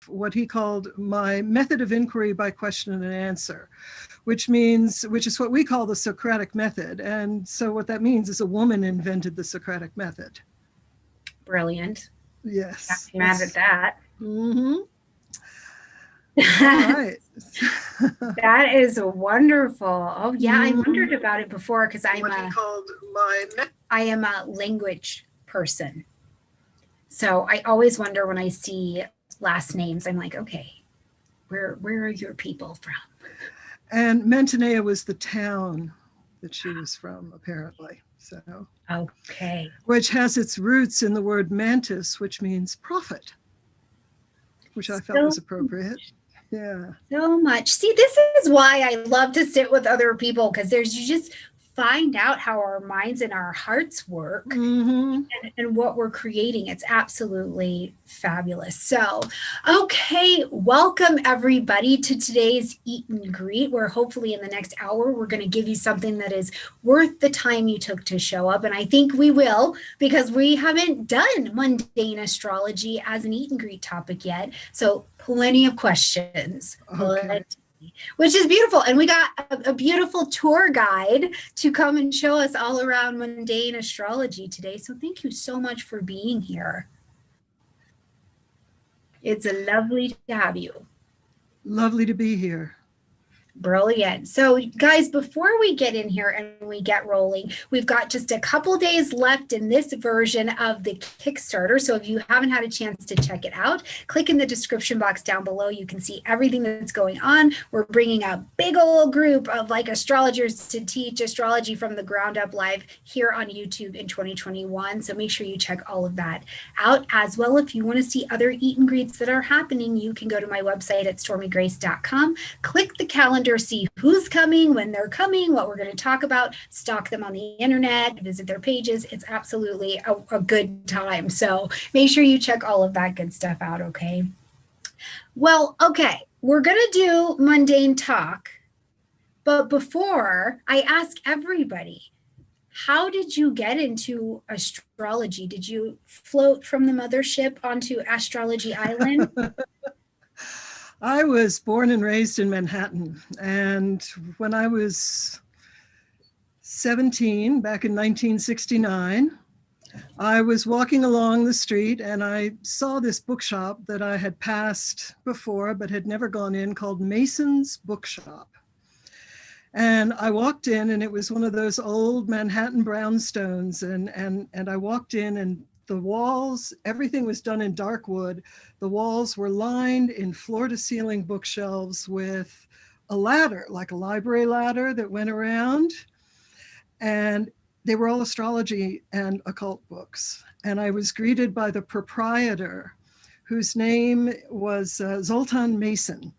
what he called my method of inquiry by question and answer, which is what we call the Socratic method. And so what that means is a woman invented the Socratic method. Brilliant. Yes. Not mad at that. Mm-hmm. All right. That is wonderful. Oh yeah, I wondered about it before because I am a language person. So I always wonder when I see last names, I'm like, okay, where are your people from? And Manteneia was the town that she was from, apparently. So okay. Which has its roots in the word mantis, which means prophet, which I felt was appropriate. Yeah. So much. See, this is why I love to sit with other people, because you just find out how our minds and our hearts work and what we're creating. It's absolutely fabulous. So, okay, welcome everybody to today's Eat and Greet, where hopefully in the next hour, we're going to give you something that is worth the time you took to show up. And I think we will, because we haven't done mundane astrology as an Eat and Greet topic yet. So plenty of questions. Okay. Which is beautiful. And we got a beautiful tour guide to come and show us all around mundane astrology today. So thank you so much for being here. It's lovely to have you. Lovely to be here. Brilliant. So guys, before we get in here and we get rolling, we've got just a couple days left in this version of the Kickstarter. So if you haven't had a chance to check it out, click in the description box down below. You can see everything that's going on. We're bringing a big old group of astrologers to teach astrology from the ground up live here on YouTube in 2021. So make sure you check all of that out as well. If you want to see other Eat and Greets that are happening, you can go to my website at stormygrace.com, click the calendar, see who's coming, when they're coming, what we're going to talk about, stalk them on the internet, visit their pages. It's absolutely a good time. So make sure you check all of that good stuff out, okay? Well, okay, we're going to do mundane talk. But before I ask everybody, how did you get into astrology? Did you float from the mothership onto Astrology Island? I was born and raised in Manhattan, and when I was 17, back in 1969, I was walking along the street and I saw this bookshop that I had passed before but had never gone in, called Mason's Bookshop. And I walked in, and it was one of those old Manhattan brownstones, and I walked in, and the walls, everything was done in dark wood. The walls were lined in floor-to-ceiling bookshelves with a ladder, like a library ladder that went around. And they were all astrology and occult books. And I was greeted by the proprietor, whose name was Zoltan Mason.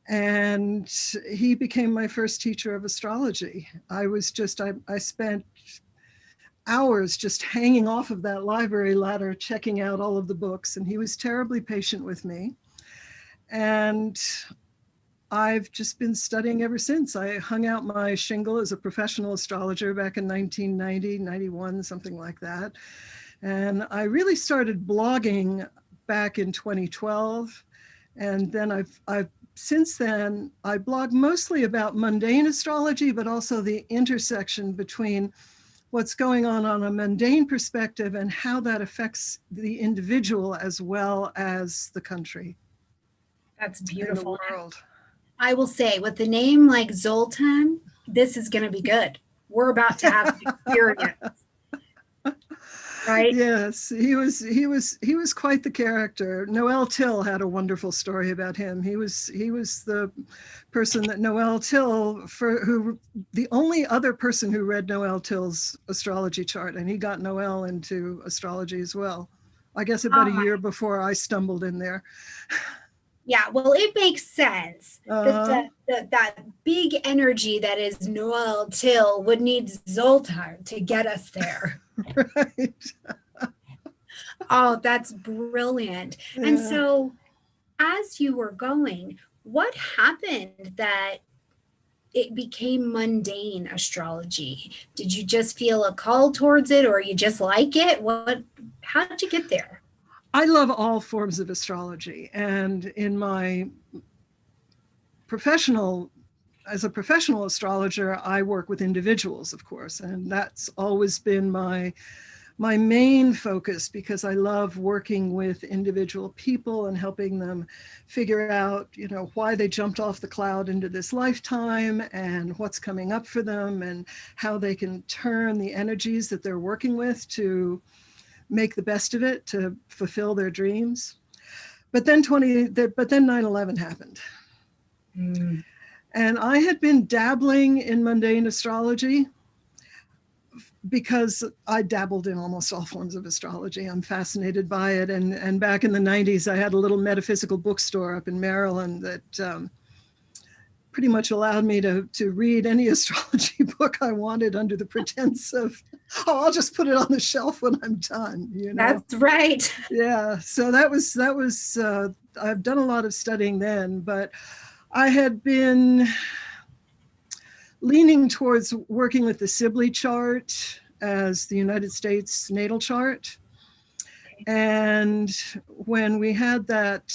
And he became my first teacher of astrology. I spent hours just hanging off of that library ladder, checking out all of the books. And he was terribly patient with me. And I've just been studying ever since. I hung out my shingle as a professional astrologer back in 1990, 91, something like that. And I really started blogging back in 2012. And then since then, I blog mostly about mundane astrology, but also the intersection between what's going on a mundane perspective and how that affects the individual as well as the country. That's beautiful. And the world. I will say, with a name like Zoltan, this is going to be good. We're about to have an experience. Right? Yes, he was quite the character. Noel Till had a wonderful story about him. He was the person that Noel Till, the only other person who read Noel Till's astrology chart, and he got Noel into astrology as well. I guess about a year before I stumbled in there. Yeah, well, it makes sense that big energy that is Noel Till would need Zoltan to get us there. Right. Oh, that's brilliant. Yeah. And so as you were going, what happened that it became mundane astrology? Did you just feel a call towards it, or you just like it? How did you get there? I love all forms of astrology, and in my professional as a professional astrologer, I work with individuals, of course, and that's always been my main focus, because I love working with individual people and helping them figure out, why they jumped off the cloud into this lifetime and what's coming up for them and how they can turn the energies that they're working with to make the best of it, to fulfill their dreams. But then 9/11 happened. Mm. And I had been dabbling in mundane astrology because I dabbled in almost all forms of astrology. I'm fascinated by it. And back in the 90s, I had a little metaphysical bookstore up in Maryland that pretty much allowed me to read any astrology book I wanted under the pretense of, I'll just put it on the shelf when I'm done. That's right. Yeah. So that was I've done a lot of studying then, but I had been leaning towards working with the Sibley chart as the United States natal chart. And when we had that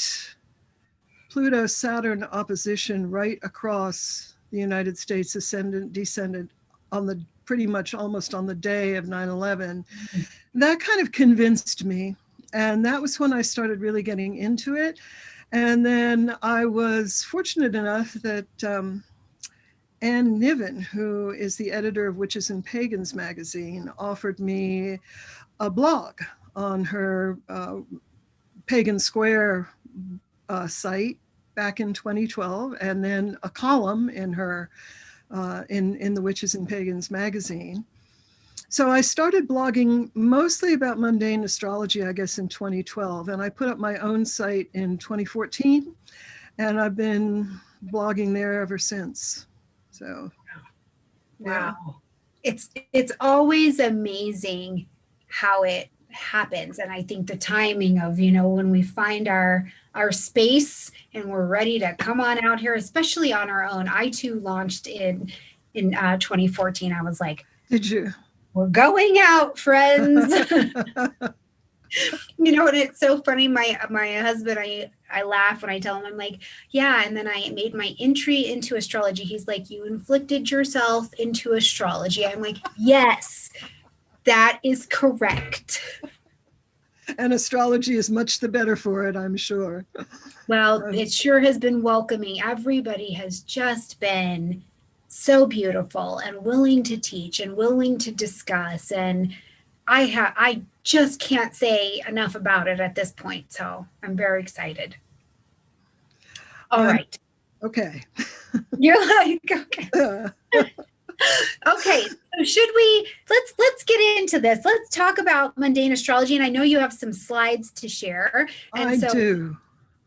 Pluto-Saturn opposition right across the United States, ascendant, descendant, on the pretty much almost on the day of 9/11, that kind of convinced me. And that was when I started really getting into it. And then I was fortunate enough that Ann Niven, who is the editor of Witches and Pagans magazine, offered me a blog on her Pagan Square site back in 2012, and then a column in her in the Witches and Pagans magazine. So I started blogging mostly about mundane astrology, I guess, in 2012, and I put up my own site in 2014, and I've been blogging there ever since. So, wow. Yeah. It's always amazing how it happens. And I think the timing of, when we find our space and we're ready to come on out here, especially on our own. I too launched in 2014. I was like, did you? We're going out, friends. And it's so funny. My husband, I laugh when I tell him, I'm like, yeah. And then I made my entry into astrology. He's like, you inflicted yourself into astrology. I'm like, yes, that is correct. And astrology is much the better for it, I'm sure. Well, it sure has been welcoming. Everybody has just been so beautiful and willing to teach and willing to discuss. And I just can't say enough about it at this point. So I'm very excited. All right. Okay. You're like, okay. Okay. So let's get into this. Let's talk about mundane astrology. And I know you have some slides to share. And I do.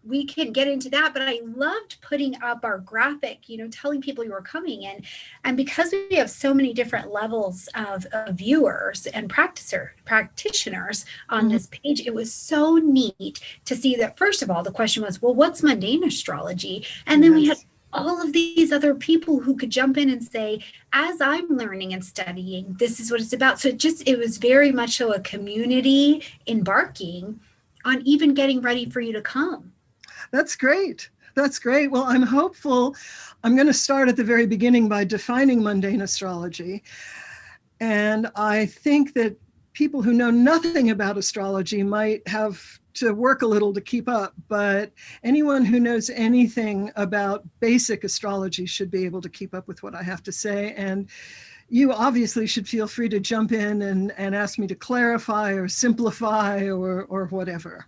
We can get into that, but I loved putting up our graphic, telling people you were coming in. And because we have so many different levels of viewers and practitioners on this page, it was so neat to see that, first of all, the question was, well, what's mundane astrology? And then we had all of these other people who could jump in and say, as I'm learning and studying, this is what it's about. So it was very much so a community embarking on even getting ready for you to come. That's great. That's great. Well, I'm hopeful. I'm going to start at the very beginning by defining mundane astrology. And I think that people who know nothing about astrology might have to work a little to keep up, but anyone who knows anything about basic astrology should be able to keep up with what I have to say. And you obviously should feel free to jump in and ask me to clarify or simplify or whatever.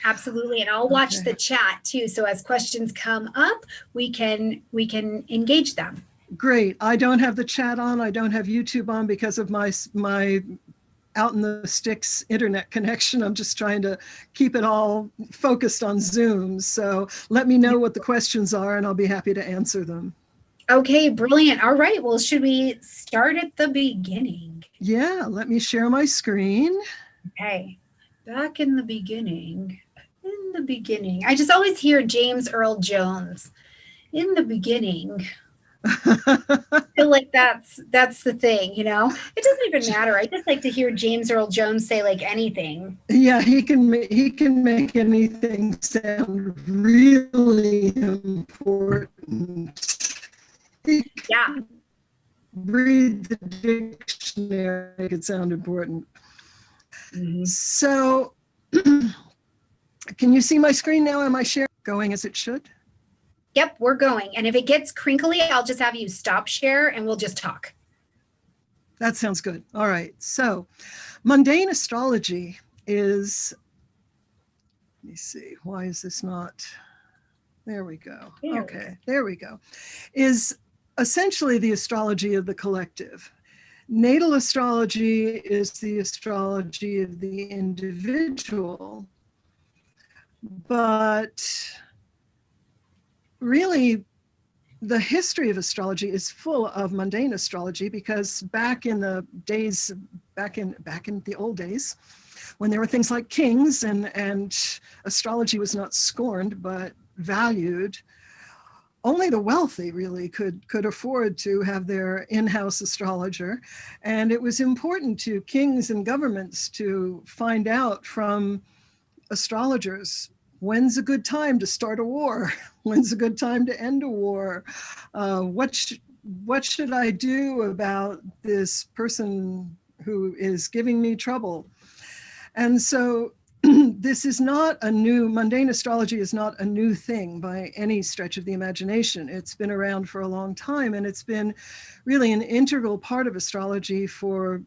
Absolutely. And I'll watch the chat too. So as questions come up, we can engage them. Great. I don't have the chat on. I don't have YouTube on because of my out in the sticks internet connection. I'm just trying to keep it all focused on Zoom. So let me know what the questions are and I'll be happy to answer them. Okay, brilliant. All right. Well, should we start at the beginning? Yeah, let me share my screen. Okay. Back in the beginning. I just always hear James Earl Jones. In the beginning. I feel like that's the thing, you know? It doesn't even matter. I just like to hear James Earl Jones say like anything. Yeah, he can make anything sound really important. He Yeah. can read the dictionary, make it sound important. Mm-hmm. So, can you see my screen now? Am I sharing going as it should? Yep, we're going. And if it gets crinkly, I'll just have you stop share and we'll just talk. That sounds good. All right. So, mundane astrology is, let me see, why is this not? There we go. Okay, there we go. Is essentially the astrology of the collective. Natal astrology is the astrology of the individual, but really the history of astrology is full of mundane astrology, because back in the days, back in the old days, when there were things like kings and astrology was not scorned but valued, only the wealthy really could afford to have their in-house astrologer. And it was important to kings and governments to find out from astrologers, when's a good time to start a war? When's a good time to end a war? What should I do about this person who is giving me trouble? And so this is not a new, mundane astrology is not a new thing by any stretch of the imagination. It's been around for a long time, and it's been really an integral part of astrology for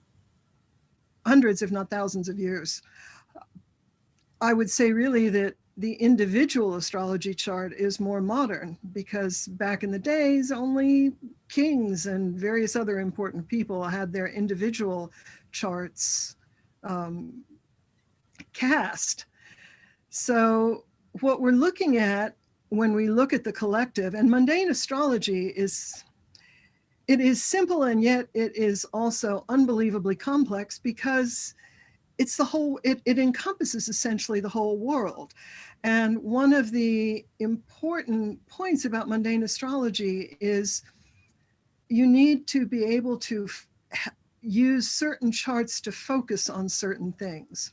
hundreds, if not thousands of years. I would say really that the individual astrology chart is more modern, because back in the days, only kings and various other important people had their individual charts cast. So what we're looking at when we look at the collective, and mundane astrology is, it is simple, and yet it is also unbelievably complex, because it's the whole, it encompasses essentially the whole world. And one of the important points about mundane astrology is you need to be able to use certain charts to focus on certain things.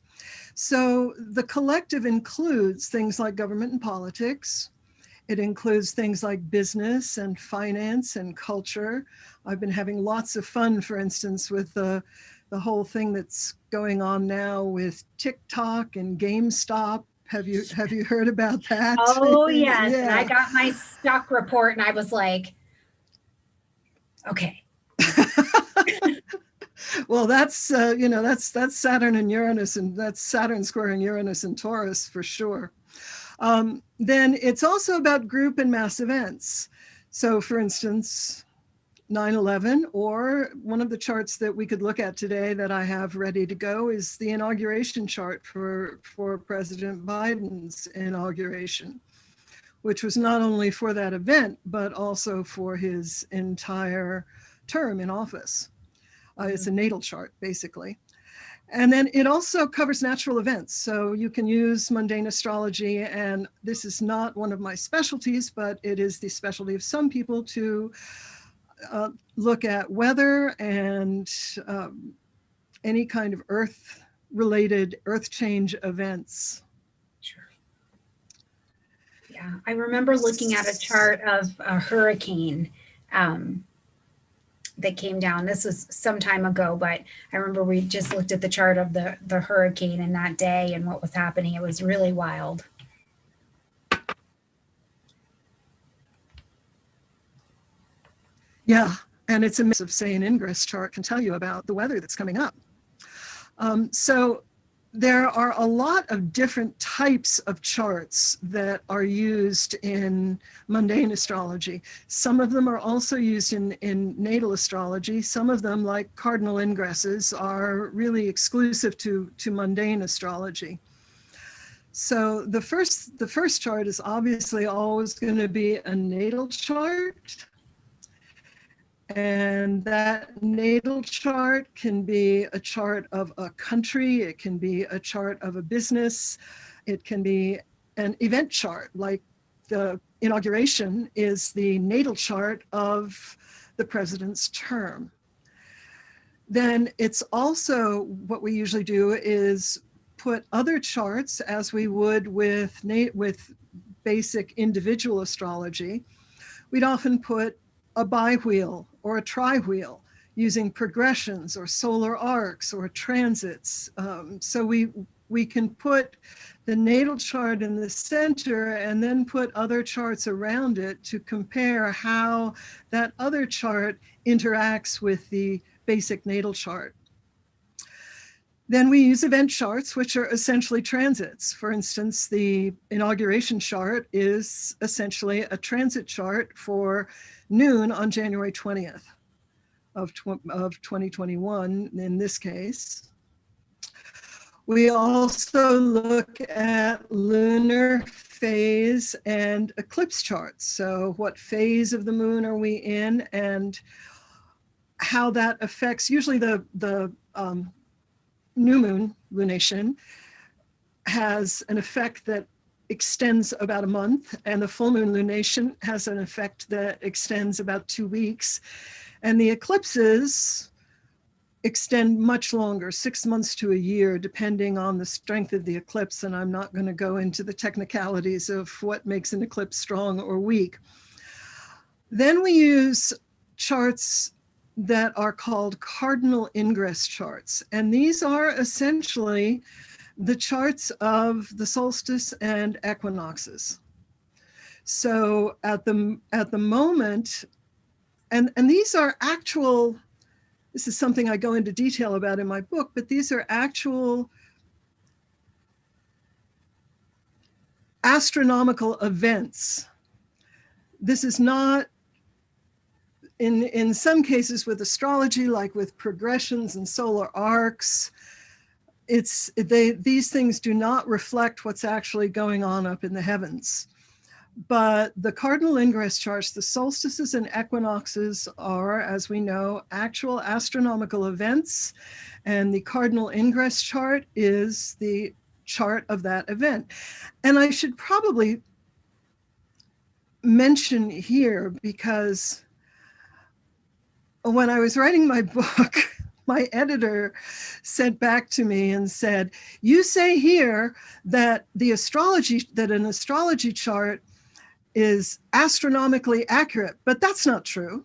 So the collective includes things like government and politics. It includes things like business and finance and culture. I've been having lots of fun, for instance, with the whole thing that's going on now with TikTok and GameStop. Have you heard about that? Oh, yes. Yeah. And I got my stock report and I was like, okay. Well, that's that's Saturn and Uranus, and that's Saturn squaring Uranus and Taurus for sure. Then it's also about group and mass events. So, for instance, 9/11, or one of the charts that we could look at today that I have ready to go is the inauguration chart for President Biden's inauguration, which was not only for that event, but also for his entire term in office. It's a natal chart, basically. And then it also covers natural events. So you can use mundane astrology, and this is not one of my specialties, but it is the specialty of some people, to look at weather and any kind of earth-related, earth change events. Sure. Yeah, I remember looking at a chart of a hurricane that came down. This was some time ago, but I remember we just looked at the chart of the hurricane in that day and what was happening. It was really wild. Yeah, and it's a mix of, say, an ingress chart can tell you about the weather that's coming up. So there are a lot of different types of charts that are used in mundane astrology. Some of them are also used in natal astrology. Some of them, like cardinal ingresses, are really exclusive to mundane astrology. So the first chart is obviously always going to be a natal chart. And that natal chart can be a chart of a country, it can be a chart of a business, it can be an event chart, like the inauguration is the natal chart of the president's term. Then it's also, what we usually do is put other charts, as we would with basic individual astrology. We'd often put a biwheel or a triwheel using progressions or solar arcs or transits. So we can put the natal chart in the center and then put other charts around it to compare how that other chart interacts with the basic natal chart. Then we use event charts, which are essentially transits. For instance, the inauguration chart is essentially a transit chart for noon on January 20th of 2021 in this case. We also look at lunar phase and eclipse charts. So what phase of the moon are we in, and how that affects, usually the new moon lunation has an effect that extends about a month, and the full moon lunation has an effect that extends about 2 weeks. And the eclipses extend much longer, 6 months to a year, depending on the strength of the eclipse. And I'm not going to go into the technicalities of what makes an eclipse strong or weak. Then we use charts that are called cardinal ingress charts. And these are essentially the charts of the solstice and equinoxes. So at the moment, and these are actual, this is something I go into detail about in my book, but these are actual astronomical events. This is not, in some cases with astrology, like with progressions and solar arcs, these things do not reflect what's actually going on up in the heavens. But the cardinal ingress charts, the solstices and equinoxes are, as we know, actual astronomical events, and the cardinal ingress chart is the chart of that event. And I should probably mention here, because when I was writing my book, my editor sent back to me and said, "You say here that an astrology chart is astronomically accurate, but that's not true."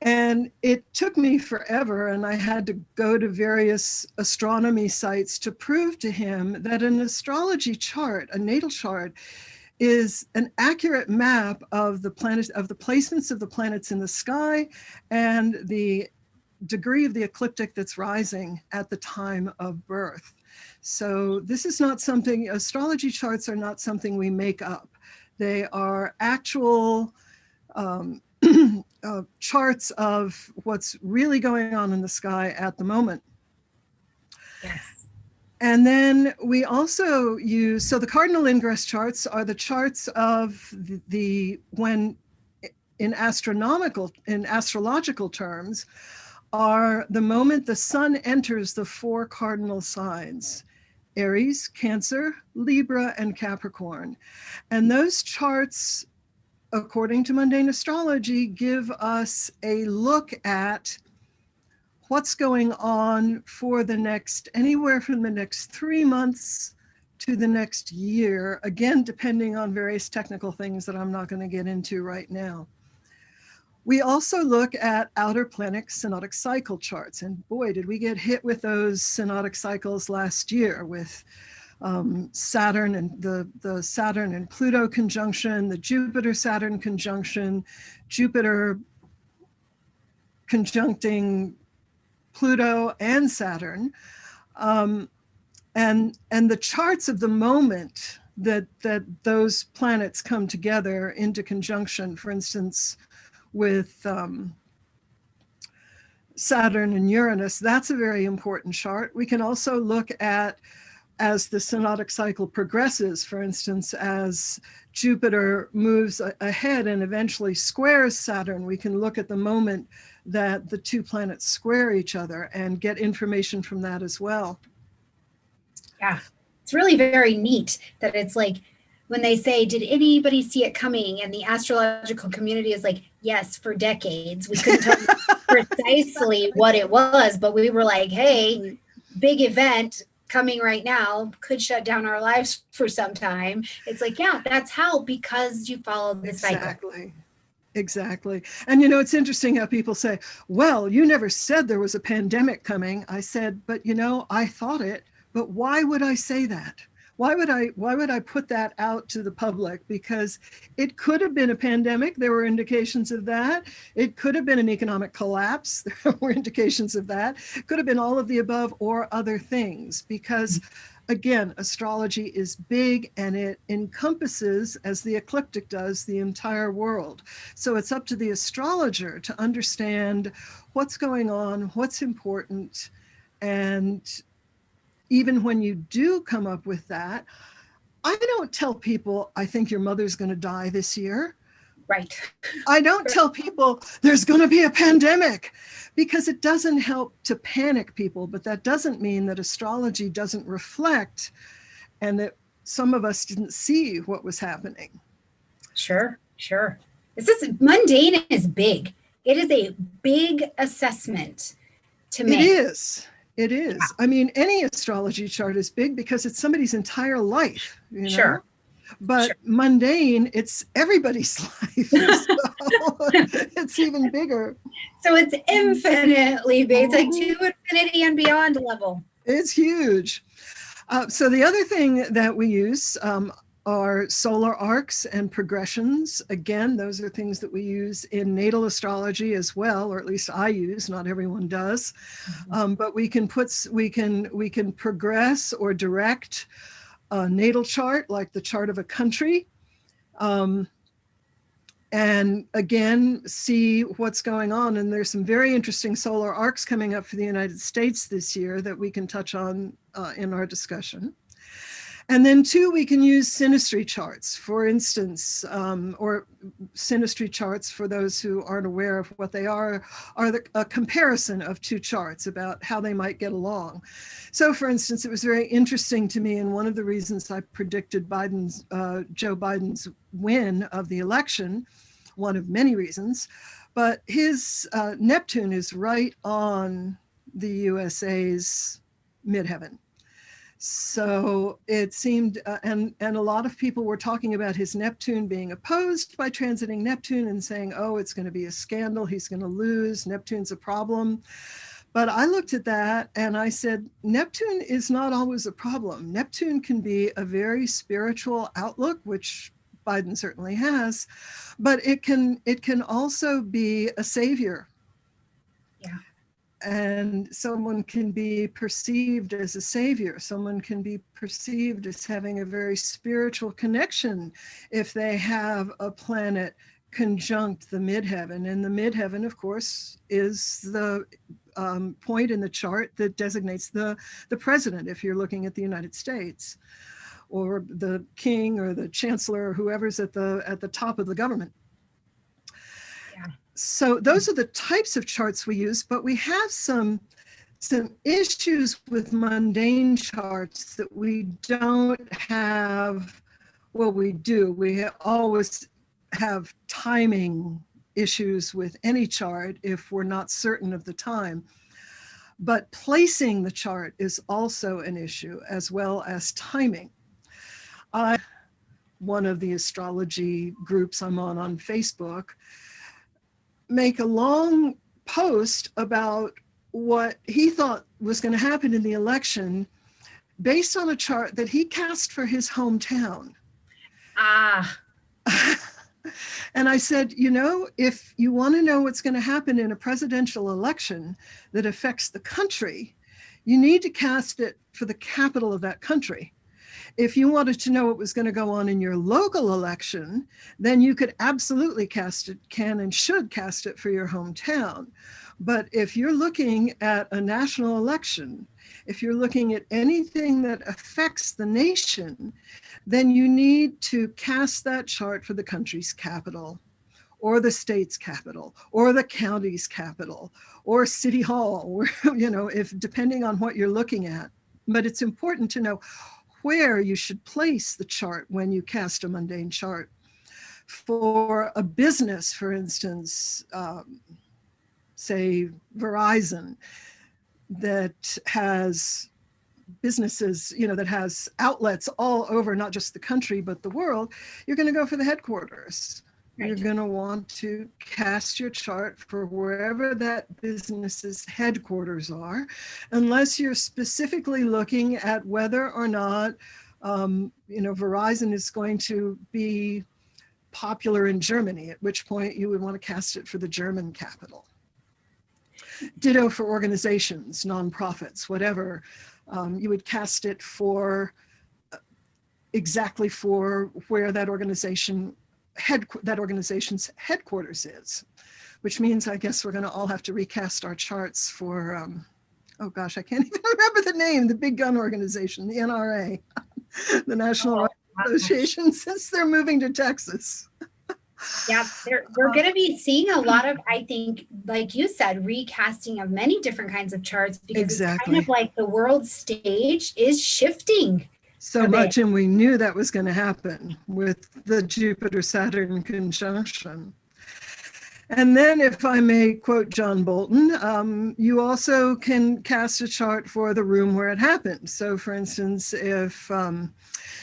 And it took me forever, and I had to go to various astronomy sites to prove to him that an astrology chart, a natal chart, is an accurate map of the planet, of the placements of the planets in the sky and the degree of the ecliptic that's rising at the time of birth. So this is not something, astrology charts are not something we make up. They are actual charts of what's really going on in the sky at the moment. Yes. And then we also use, so the cardinal ingress charts are the charts of when in astrological terms, are the moment the sun enters the 4 cardinal signs: Aries, Cancer, Libra, and Capricorn. And those charts, according to Mundane Astrology, give us a look at what's going on for the next, anywhere from the next 3 months to the next year, again, depending on various technical things that I'm not going to get into right now. We also look at outer planet synodic cycle charts, and boy, did we get hit with those synodic cycles last year with Saturn and the Saturn and Pluto conjunction, the Jupiter-Saturn conjunction, Jupiter conjuncting Pluto and Saturn, and the charts of the moment that those planets come together into conjunction, for instance, with Saturn and Uranus, that's a very important chart. We can also look at, as the synodic cycle progresses, for instance, as Jupiter moves ahead and eventually squares Saturn, we can look at the moment that the 2 planets square each other and get information from that as well. Yeah, it's really very neat that it's like when they say, did anybody see it coming? And the astrological community is like, yes, for decades. We couldn't tell you precisely what it was, but we were like, hey, big event coming right now, could shut down our lives for some time. It's like, yeah, that's how, because you follow the cycle. Exactly. And you know, it's interesting how people say, well, you never said there was a pandemic coming. I said, but you know, I thought it, but why would I say that? Why would I put that out to the public? Because it could have been a pandemic. There were indications of that. It could have been an economic collapse. There were indications of that. It could have been all of the above or other things, because again, astrology is big and it encompasses, as the ecliptic does, the entire world. So it's up to the astrologer to understand what's going on, what's important. And even when you do come up with that, I don't tell people, I think your mother's going to die this year. Right. I don't tell people there's going to be a pandemic, because it doesn't help to panic people. But that doesn't mean that astrology doesn't reflect and that some of us didn't see what was happening. Sure. Mundane is big. It is a big assessment to make. It is. Yeah. I mean, any astrology chart is big because it's somebody's entire life, you know? Sure. But mundane, it's everybody's life. So it's even bigger. So it's infinitely big. It's like to infinity and beyond level. It's huge. So the other thing that we use are solar arcs and progressions. Again, those are things that we use in natal astrology as well, or at least I use. Not everyone does, but we can progress or direct a natal chart, like the chart of a country, and again, see what's going on. And there's some very interesting solar arcs coming up for the United States this year that we can touch on in our discussion. And then two, we can use synastry charts, for instance, or synastry charts, for those who aren't aware of what they are a comparison of two charts about how they might get along. So for instance, it was very interesting to me, and one of the reasons I predicted Joe Biden's win of the election, one of many reasons, but his Neptune is right on the USA's midheaven. So it seemed, and a lot of people were talking about his Neptune being opposed by transiting Neptune and saying, oh, it's going to be a scandal, he's going to lose, Neptune's a problem. But I looked at that and I said, Neptune is not always a problem. Neptune can be a very spiritual outlook, which Biden certainly has, but it can also be a savior. Yeah. And someone can be perceived as a savior. Someone can be perceived as having a very spiritual connection if they have a planet conjunct the midheaven. And the midheaven, of course, is the point in the chart that designates the president, if you're looking at the United States, or the king or the chancellor or whoever's at the top of the government. So those are the types of charts we use, but we have some issues with mundane charts that we don't have. Well, we do. We always have timing issues with any chart if we're not certain of the time. But placing the chart is also an issue, as well as timing. One of the astrology groups I'm on Facebook, make a long post about what he thought was going to happen in the election based on a chart that he cast for his hometown. And I said, you know, if you want to know what's going to happen in a presidential election that affects the country, you need to cast it for the capital of that country. If you wanted to know what was going to go on in your local election, then you could absolutely cast it, can and should cast it for your hometown. But if you're looking at a national election, if you're looking at anything that affects the nation, then you need to cast that chart for the country's capital, or the state's capital, or the county's capital, or city hall, or, you know, if depending on what you're looking at. But it's important to know where you should place the chart when you cast a mundane chart. For a business, for instance, say Verizon, that has businesses, that has outlets all over, not just the country, but the world, you're going to go for the headquarters. Right. You're going to want to cast your chart for wherever that business's headquarters are, unless you're specifically looking at whether or not, Verizon is going to be popular in Germany, at which point you would want to cast it for the German capital. Ditto for organizations, nonprofits, whatever. You would cast it for exactly for where that organization's headquarters is, which means I guess we're going to all have to recast our charts for, oh gosh, I can't even remember the name, the big gun organization, the NRA, the National Rifle Association, since they're moving to Texas. Yeah, we're going to be seeing a lot of, I think, like you said, recasting of many different kinds of charts, because It's kind of like the world stage is shifting so much, and we knew that was going to happen with the Jupiter-Saturn conjunction. And then, if I may quote John Bolton, you also can cast a chart for the room where it happened. So, for instance, if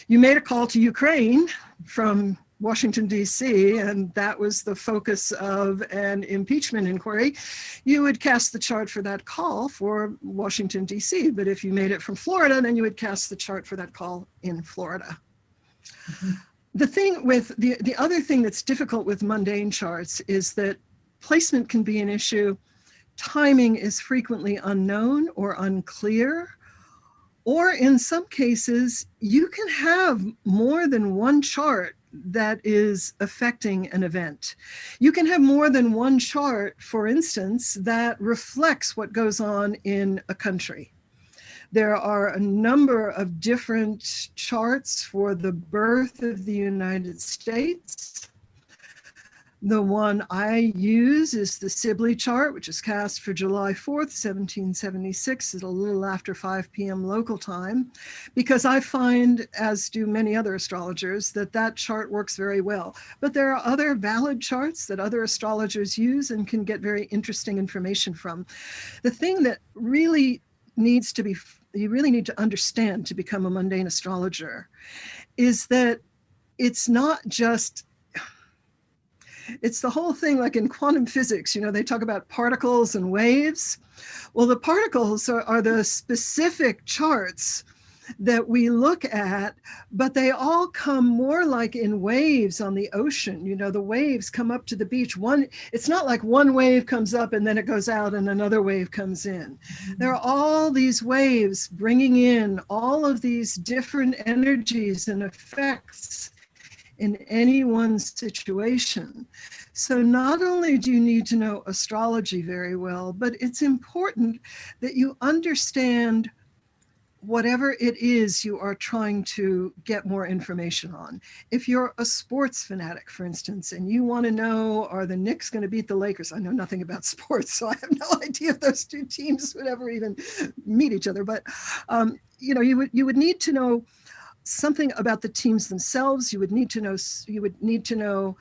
you made a call to Ukraine from Washington, D.C., and that was the focus of an impeachment inquiry, you would cast the chart for that call for Washington, D.C. But if you made it from Florida, then you would cast the chart for that call in Florida. Mm-hmm. The thing with the other thing that's difficult with mundane charts is that placement can be an issue. Timing is frequently unknown or unclear. Or in some cases, you can have more than one chart that is affecting an event. You can have more than one chart, for instance, that reflects what goes on in a country. There are a number of different charts for the birth of the United States. The one I use is the Sibley chart, which is cast for July 4th, 1776, at a little after 5 p.m. local time, because I find, as do many other astrologers, that chart works very well. But there are other valid charts that other astrologers use and can get very interesting information from. The thing that really needs to be, you really need to understand to become a mundane astrologer, is that it's not just, it's the whole thing, like in quantum physics, they talk about particles and waves. Well, the particles are the specific charts that we look at, but they all come more like in waves on the ocean. The waves come up to the beach. It's not like one wave comes up and then it goes out and another wave comes in. Mm-hmm. There are all these waves bringing in all of these different energies and effects in any one situation. So not only do you need to know astrology very well, but it's important that you understand whatever it is you are trying to get more information on. If you're a sports fanatic, for instance, and you want to know, are the Knicks going to beat the Lakers? I know nothing about sports, so I have no idea if those two teams would ever even meet each other. But you would need to know something about the teams themselves. You would need to know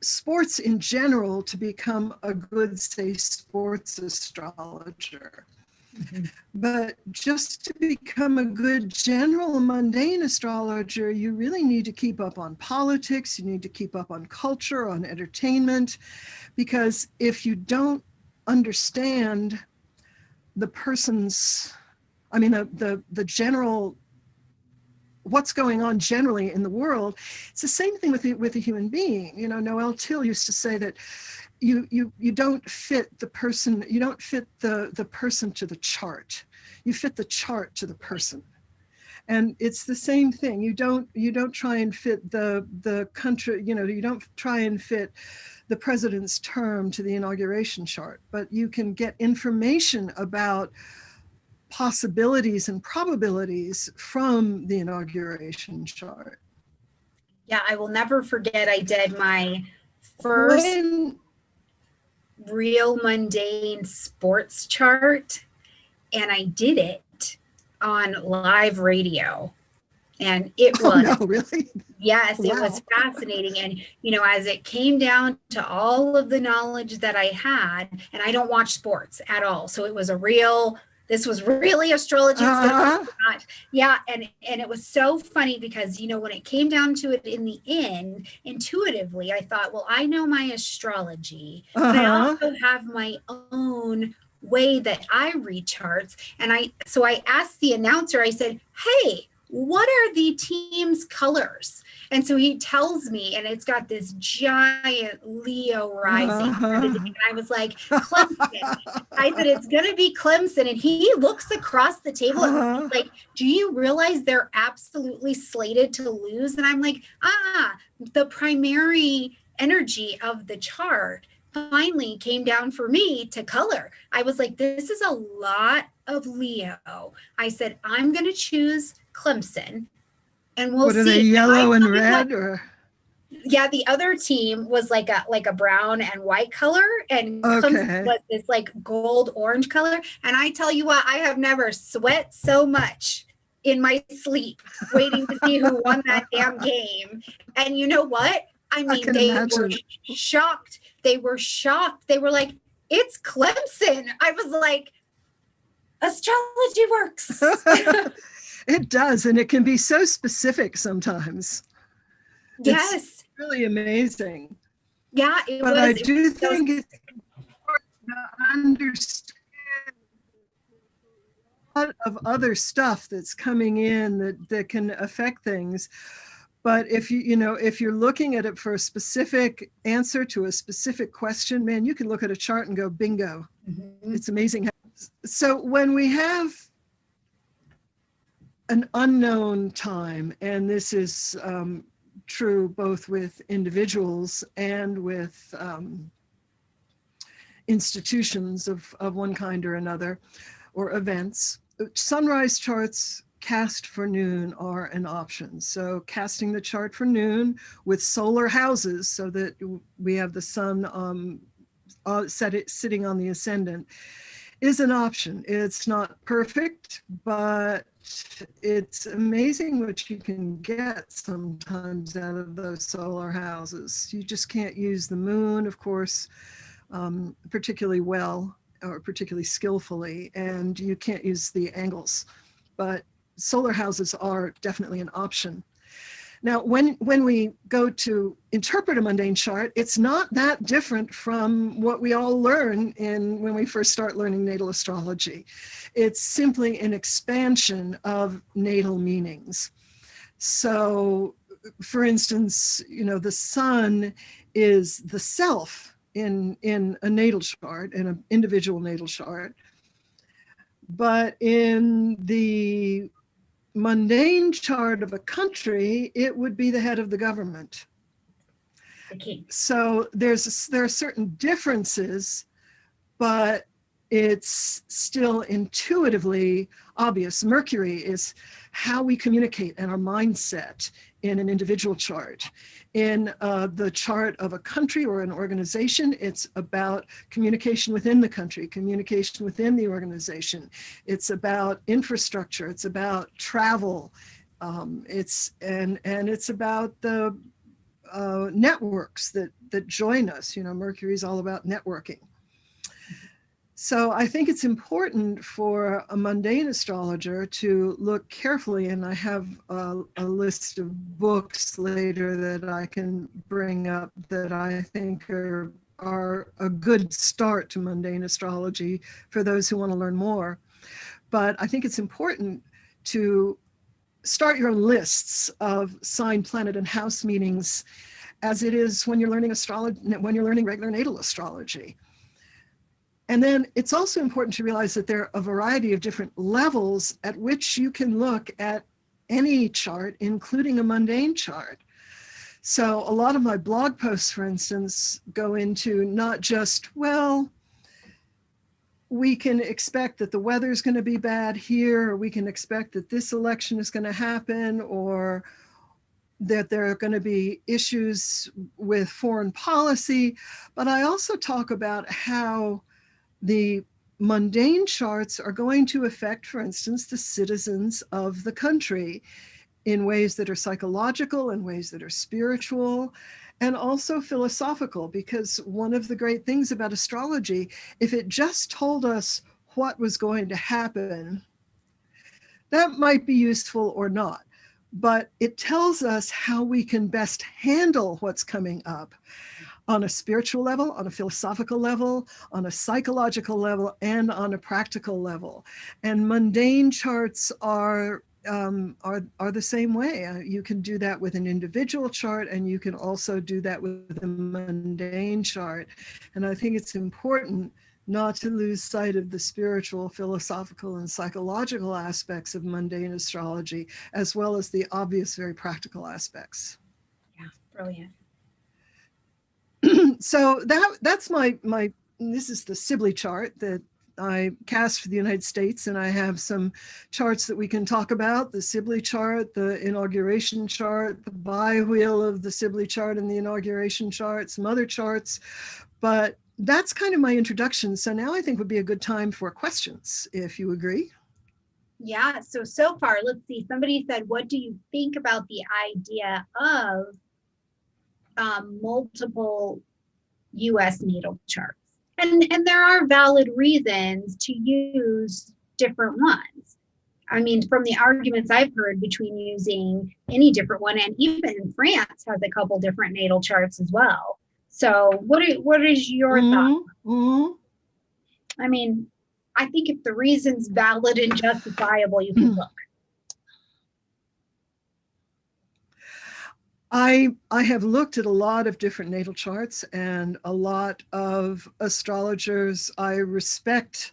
sports in general to become a good, say, sports astrologer. Mm-hmm. But just to become a good general mundane astrologer, you really need to keep up on politics. You need to keep up on culture, on entertainment, because if you don't understand the person's, the general, what's going on generally in the world, it's the same thing with a human being. Noel Till used to say that you don't fit the person, you don't fit the person to the chart. You fit the chart to the person. And it's the same thing. You don't try and fit the country, you don't try and fit the president's term to the inauguration chart, but you can get information about possibilities and probabilities from the inauguration chart. Yeah, I will never forget, I did my first real mundane sports chart, and I did it on live radio. And it Oh, was, no, really? yes, it Wow. was fascinating. And, as it came down to all of the knowledge that I had, and I don't watch sports at all. So this was really astrology. It's going to Uh-huh. not, yeah. And it was so funny because, when it came down to it in the end, intuitively, I thought, well, I know my astrology, but I Uh-huh. also have my own way that I read charts. So I asked the announcer, I said, hey, what are the team's colors? And so he tells me, and it's got this giant Leo rising for the day. Uh-huh. And I was like, Clemson. I said, it's going to be Clemson. And he looks across the table at me Uh-huh. like, do you realize they're absolutely slated to lose? And I'm like, the primary energy of the chart finally came down for me to color. I was like, this is a lot of Leo. I said, I'm going to choose Clemson and we'll What are they, see. And I yellow and tell you what, red or? yeah, the other team was like a brown and white color, and Clemson Okay. was this like gold orange color. And I tell you what, I have never sweat so much in my sleep waiting to see who won that damn game. And you know what? I I mean, can they were imagine. shocked. They were shocked. They were like, it's Clemson. I was like, astrology works. It does, and it can be so specific sometimes. It's Yes. really amazing. Yeah, it But I was. do think it's important to understand a lot of other stuff that's coming in that can affect things. But if if you're looking at it for a specific answer to a specific question, man, you can look at a chart and go, bingo. Mhm. It's amazing. So when we have an unknown time, and this is true both with individuals and with institutions of one kind or another, or events, sunrise charts cast for noon are an option. So casting the chart for noon with solar houses so that we have the sun sitting on the ascendant is an option. It's not perfect, but it's amazing what you can get sometimes out of those solar houses. You just can't use the moon, of course, particularly well or particularly skillfully, and you can't use the angles, but solar houses are definitely an option. Now, when we go to interpret a mundane chart, it's not that different from what we all learn when we first start learning natal astrology. It's simply an expansion of natal meanings. So, for instance, the sun is the self in a natal chart, in an individual natal chart. But in the mundane chart of a country, it would be the head of the government. The king. So there are certain differences, but it's still intuitively obvious. Mercury is how we communicate and our mindset in an individual chart. In the chart of a country or an organization, it's about communication within the country, communication within the organization. It's about infrastructure. It's about travel. It's about the networks that join us. Mercury is all about networking. So I think it's important for a mundane astrologer to look carefully, and I have a list of books later that I can bring up that I think are a good start to mundane astrology for those who want to learn more. But I think it's important to start your own lists of sign, planet, and house meanings, as it is when you're learning astrology, when you're learning regular natal astrology. And then it's also important to realize that there are a variety of different levels at which you can look at any chart, including a mundane chart. So a lot of my blog posts, for instance, go into not just, well, we can expect that the weather is going to be bad here, or we can expect that this election is going to happen, or that there are going to be issues with foreign policy. But I also talk about how the mundane charts are going to affect, for instance, the citizens of the country. in ways that are psychological, in ways that are spiritual, and also philosophical, because one of the great things about astrology, if it just told us what was going to happen, that might be useful or not, but it tells us how we can best handle what's coming up on a spiritual level, on a philosophical level, on a psychological level, and on a practical level. And mundane charts are the same way. You can do that with an individual chart, and you can also do that with a mundane chart. And I think it's important not to lose sight of the spiritual, philosophical, and psychological aspects of mundane astrology, as well as the obvious, very practical aspects. Yeah, brilliant. So that's my this is the Sibley chart that I cast for the United States, and I have some charts that we can talk about: the Sibley chart, the Inauguration chart, the bi-wheel of the Sibley chart and the Inauguration chart, some other charts. But that's kind of my introduction. So now I think would be a good time for questions, if you agree. Yeah, so far, let's see. Somebody said, what do you think about the idea of multiple US natal charts? And there are valid reasons to use different ones. I mean, from the arguments I've heard between using any different one, and even France has a couple different natal charts as well. So what is your thought? I mean, I think if the reason's valid and justifiable, you can look. I have looked at a lot of different natal charts, and a lot of astrologers I respect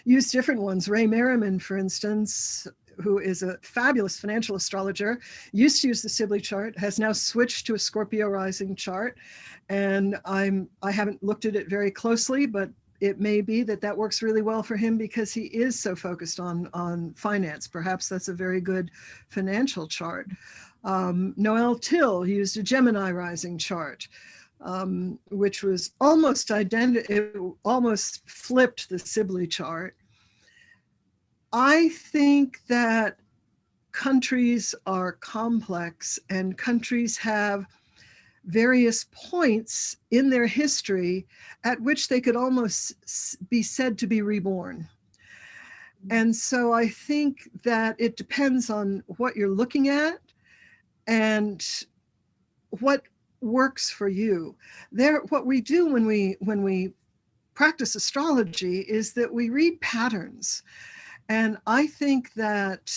use different ones. Ray Merriman, for instance, who is a fabulous financial astrologer, used to use the Sibley chart, has now switched to a Scorpio rising chart. And I haven't looked at it very closely, but it may be that that works really well for him because he is so focused on finance. Perhaps that's a very good financial chart. Noel Till used a Gemini rising chart, which was almost identical. It almost flipped the Sibley chart. I think that countries are complex, and countries have various points in their history at which they could almost be said to be reborn. And so I think that it depends on what you're looking at and what works for you. What we do when we practice astrology is that we read patterns. And I think that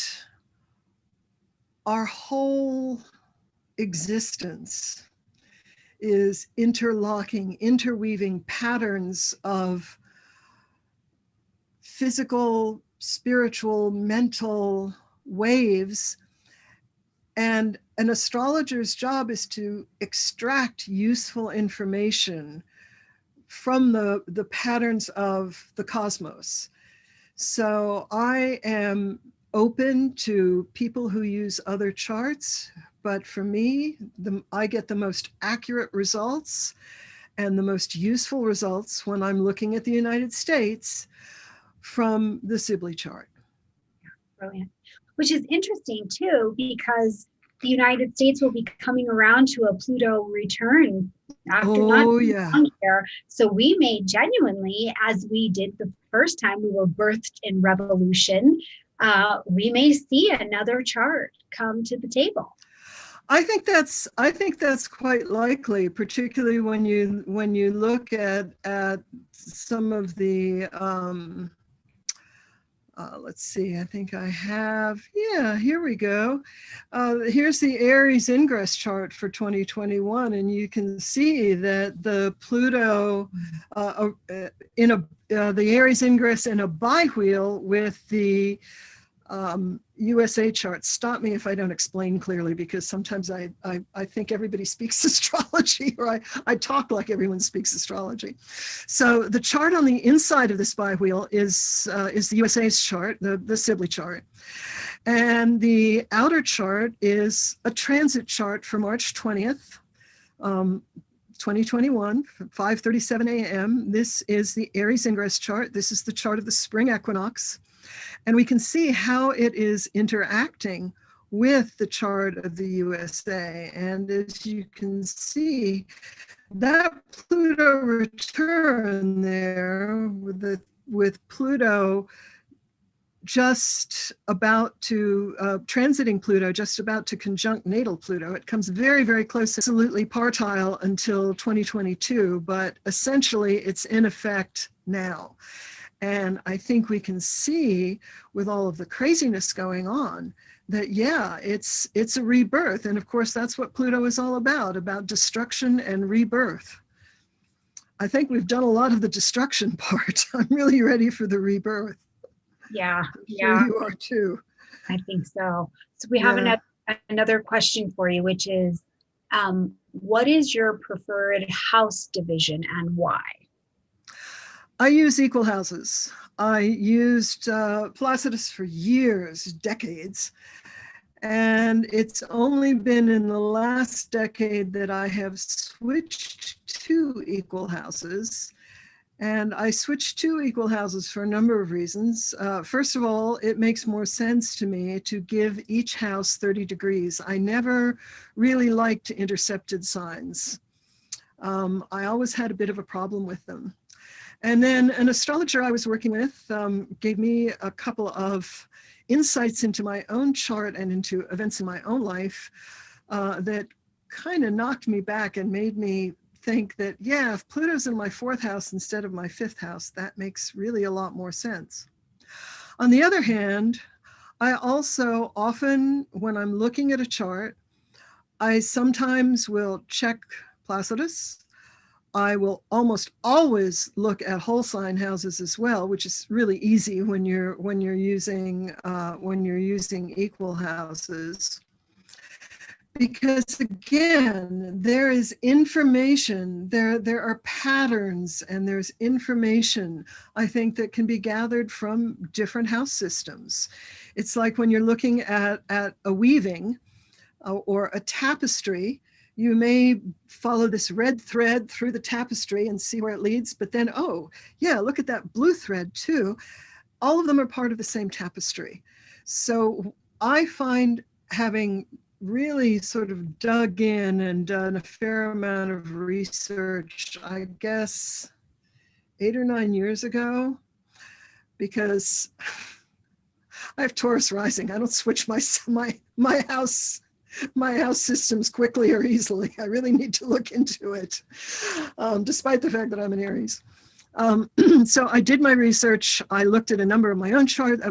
our whole existence is interweaving patterns of physical, spiritual, mental waves. And an astrologer's job is to extract useful information from the patterns of the cosmos. So I am open to people who use other charts, but for me, I get the most accurate results and the most useful results when I'm looking at the United States from the Sibley chart. Brilliant. Which is interesting too, because the United States will be coming around to a Pluto return after not here. So we may genuinely, as we did the first time we were birthed in revolution, we may see another chart come to the table. I think that's quite likely, particularly when you look at some of the let's see, I think I have, here we go. Here's the Aries ingress chart for 2021, and you can see that the Pluto the Aries ingress in a bi-wheel with the USA chart. Stop me if I don't explain clearly, because sometimes I think everybody speaks astrology, or I talk like everyone speaks astrology. So the chart on the inside of this bi-wheel is the USA's chart, the Sibley chart. And the outer chart is a transit chart for March 20th, 2021, 5:37 a.m. This is the Aries ingress chart. This is the chart of the spring equinox. And we can see how it is interacting with the chart of the USA. And as you can see, that Pluto return there with Pluto just about to, transiting Pluto, just about to conjunct natal Pluto. It comes very, very close, absolutely partile until 2022, but essentially it's in effect now. And I think we can see with all of the craziness going on that, yeah, it's a rebirth. And of course, that's what Pluto is all about destruction and rebirth. I think we've done a lot of the destruction part. I'm really ready for the rebirth. Yeah, Sure you are too. I think so. So we have another question for you, which is, what is your preferred house division and why? I use equal houses. I used Placidus for years, decades. And it's only been in the last decade that I have switched to equal houses. And I switched to equal houses for a number of reasons. First of all, it makes more sense to me to give each house 30 degrees. I never really liked intercepted signs. I always had a bit of a problem with them. And then an astrologer I was working with gave me a couple of insights into my own chart and into events in my own life that kind of knocked me back and made me think that, yeah, if Pluto's in my 4th house instead of my 5th house, that makes really a lot more sense. On the other hand, I also often, when I'm looking at a chart, I sometimes will check Placidus. I will almost always look at whole sign houses as well, which is really easy when you're using equal houses. Because again, there is information, there are patterns, and there's information, I think, that can be gathered from different house systems. It's like when you're looking at a weaving or a tapestry, you may follow this red thread through the tapestry and see where it leads, but then, oh, yeah, look at that blue thread too. All of them are part of the same tapestry. So I find, having really sort of dug in and done a fair amount of research, I guess 8 or 9 years ago, because I have Taurus rising. I don't switch my house systems quickly or easily. I really need to look into it, despite the fact that I'm an Aries. So I did my research. I looked at a number of my own chart. I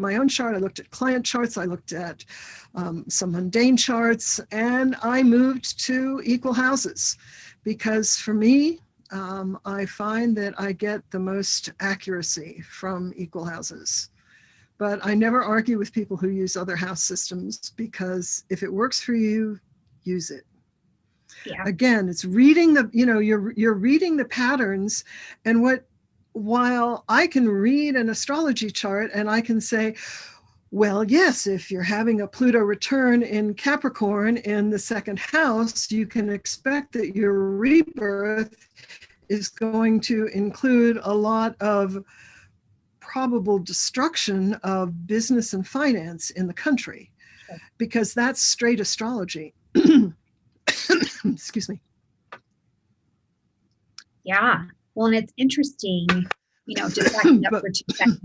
looked at client charts. I looked at some mundane charts, and I moved to equal houses because for me, I find that I get the most accuracy from equal houses. But I never argue with people who use other house systems, because if it works for you, use it. Yeah. Again, it's reading you're reading the patterns, and while I can read an astrology chart and I can say, well, yes, if you're having a Pluto return in Capricorn in the 2nd house, you can expect that your rebirth is going to include a lot of probable destruction of business and finance in the country, because that's straight astrology. Excuse me. Yeah. Well, and it's interesting, just backing up for 2 seconds.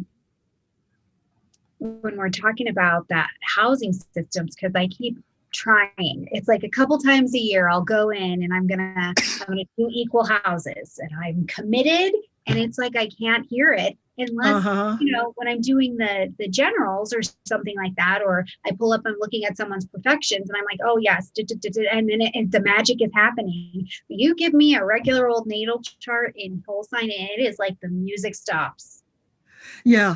When we're talking about that housing systems, because I keep trying. It's like a couple times a year I'll go in and I'm gonna do equal houses, and I'm committed, and it's like I can't hear it unless when I'm doing the generals or something like that, or I pull up and looking at someone's perfections and I'm like, oh yes, and then the magic is happening. You give me a regular old natal chart in whole sign, and it is like the music stops. Yeah.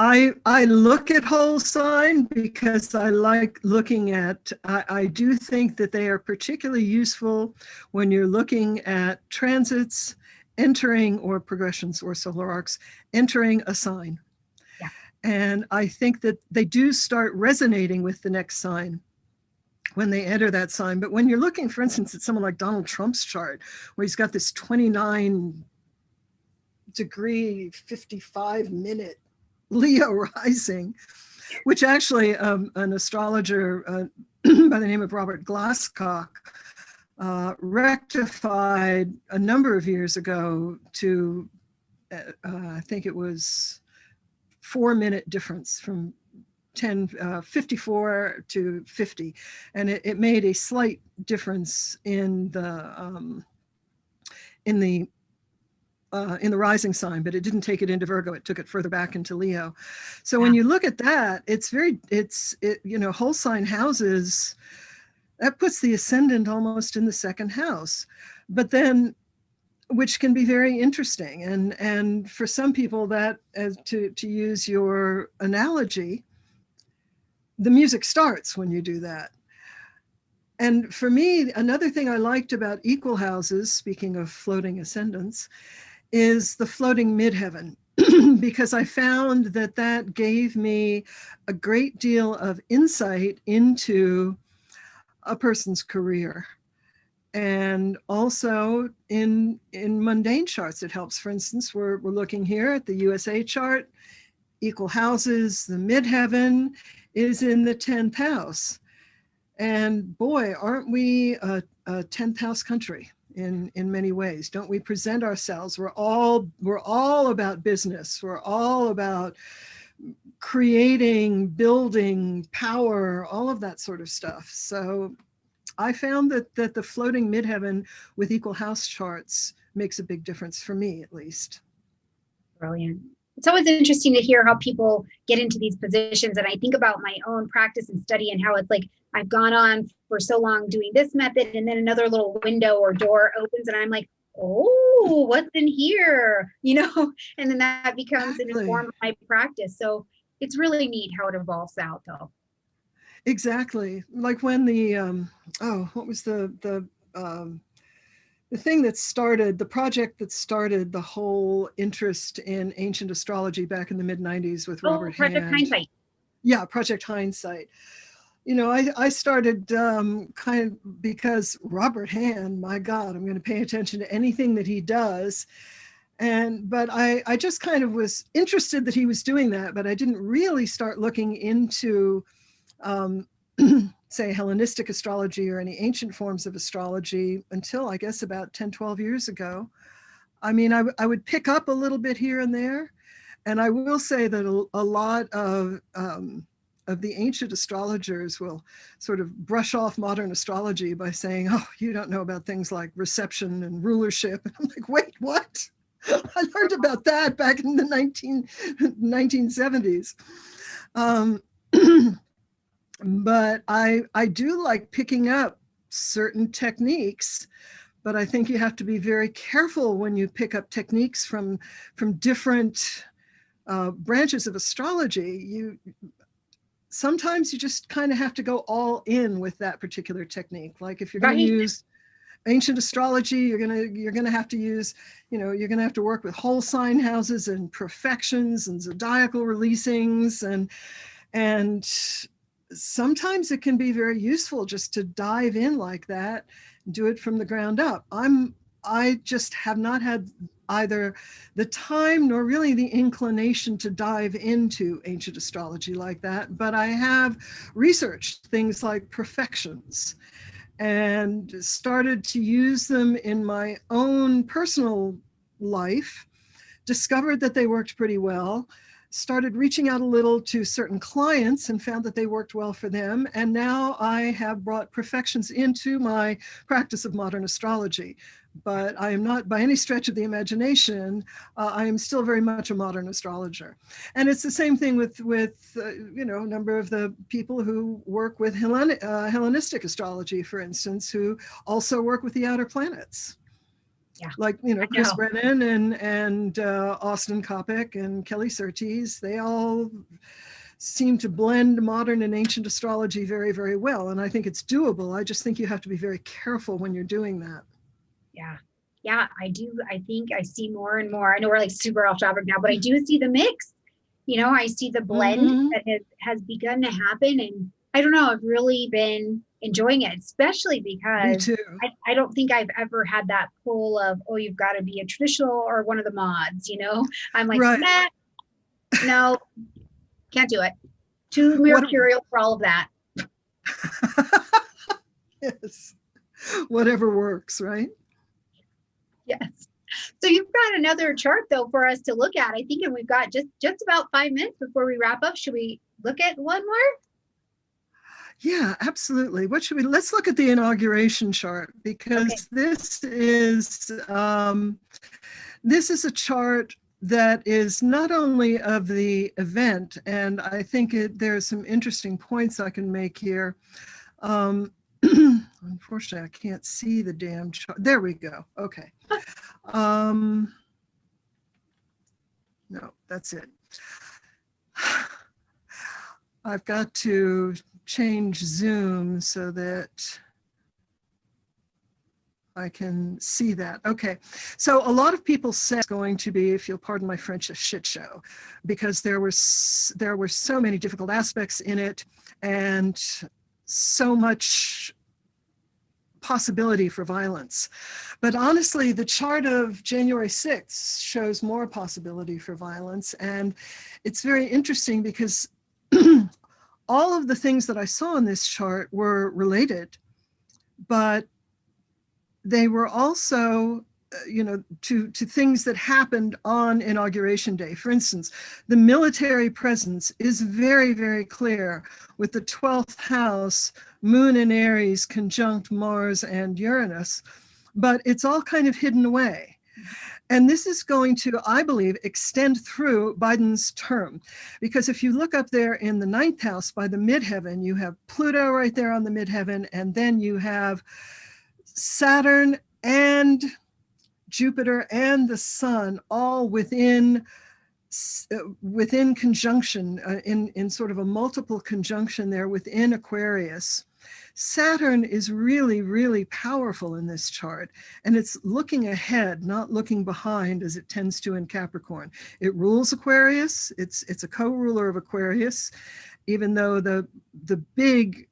I look at whole sign because I like looking at, I do think that they are particularly useful when you're looking at transits, entering, or progressions or solar arcs, entering a sign. Yeah. And I think that they do start resonating with the next sign when they enter that sign. But when you're looking, for instance, at someone like Donald Trump's chart, where he's got this 29 degree, 55 minute Leo rising, which actually an astrologer by the name of Robert Glasscock rectified a number of years ago to, I think it was 4-minute difference from 54 to 50. And it made a slight difference in the rising sign, but it didn't take it into Virgo. It took it further back into Leo. So when you look at that, whole sign houses, that puts the ascendant almost in the second house, but then, which can be very interesting. And for some people, that, as to use your analogy, the music starts when you do that. And for me, another thing I liked about equal houses, speaking of floating ascendants, is the floating midheaven, because I found that gave me a great deal of insight into a person's career. And also in mundane charts, it helps. For instance, we're looking here at the USA chart, equal houses, the midheaven is in the 10th house. And boy, aren't we a 10th house country in many ways? Don't we present ourselves? We're all about business. We're all about creating, building, power, all of that sort of stuff. So I found that the floating midheaven with equal house charts makes a big difference for me, at least. Brilliant. It's always interesting to hear how people get into these positions. And I think about my own practice and study and how it's like, I've gone on for so long doing this method, and then another little window or door opens and I'm like, oh, what's in here? And then that becomes an informed of my practice. So it's really neat how it evolves out though. Exactly. Like when what was the thing that started, the project that started the whole interest in ancient astrology back in the mid-90s with Robert Hand. Project Hindsight. Yeah, Project Hindsight. I started kind of because Robert Hand, my God, I'm going to pay attention to anything that he does. But I just kind of was interested that he was doing that, but I didn't really start looking into say Hellenistic astrology or any ancient forms of astrology until I guess about 10, 12 years ago. I mean, I would pick up a little bit here and there. And I will say that a lot of the ancient astrologers will sort of brush off modern astrology by saying, oh, you don't know about things like reception and rulership. And I'm like, wait, what? I learned about that back in the 1970s. But I do like picking up certain techniques, but I think you have to be very careful when you pick up techniques from different branches of astrology. Sometimes you just kind of have to go all in with that particular technique. Like if you're going to use ancient astrology, you're going to have to use, you're going to have to work with whole sign houses and perfections and zodiacal releasings, and sometimes it can be very useful just to dive in like that, do it from the ground up. I just have not had either the time nor really the inclination to dive into ancient astrology like that, but I have researched things like perfections and started to use them in my own personal life, discovered that they worked pretty well, started reaching out a little to certain clients and found that they worked well for them. And now I have brought perfections into my practice of modern astrology. But I am not by any stretch of the imagination, I am still very much a modern astrologer. And it's the same thing with a number of the people who work with Hellenistic astrology, for instance, who also work with the outer planets. Yeah. Like, Chris Brennan and Austin Coppock and Kelly Surtees, they all seem to blend modern and ancient astrology very, very well. And I think it's doable. I just think you have to be very careful when you're doing that. Yeah, I do. I think I see more and more. I know we're like super off topic now, but I do see the mix. I see the blend that has begun to happen. And I don't know, I've really been enjoying it, especially because I don't think I've ever had that pull of, oh, you've got to be a traditional or one of the mods, I'm like, nah, no, can't do it. Too mercurial for all of that. Yes, whatever works, right? Yes. So you've got another chart though for us to look at, I think, and we've got just about 5 minutes before we wrap up. Should we look at one more? Yeah, absolutely. Let's look at the inauguration chart, because this is a chart that is not only of the event, and I think there's some interesting points I can make here. Unfortunately, I can't see the damn chart. There we go. Okay. No, that's it. I've got to change Zoom so that I can see that. Okay, so a lot of people say it's going to be, if you'll pardon my French, a shit show, because there were so many difficult aspects in it and so much possibility for violence. But honestly, the chart of January 6th shows more possibility for violence, and it's very interesting because all of the things that I saw in this chart were related, but they were also, to things that happened on Inauguration Day. For instance, the military presence is very, very clear with the 12th house, Moon and Aries conjunct Mars and Uranus, but it's all kind of hidden away. And this is going to, I believe, extend through Biden's term. Because if you look up there in the 9th house by the midheaven, you have Pluto right there on the midheaven, and then you have Saturn and Jupiter and the Sun all within conjunction, in sort of a multiple conjunction there within Aquarius. Saturn is really, really powerful in this chart, and it's looking ahead, not looking behind as it tends to in Capricorn. It rules Aquarius. It's a co-ruler of Aquarius, even though the big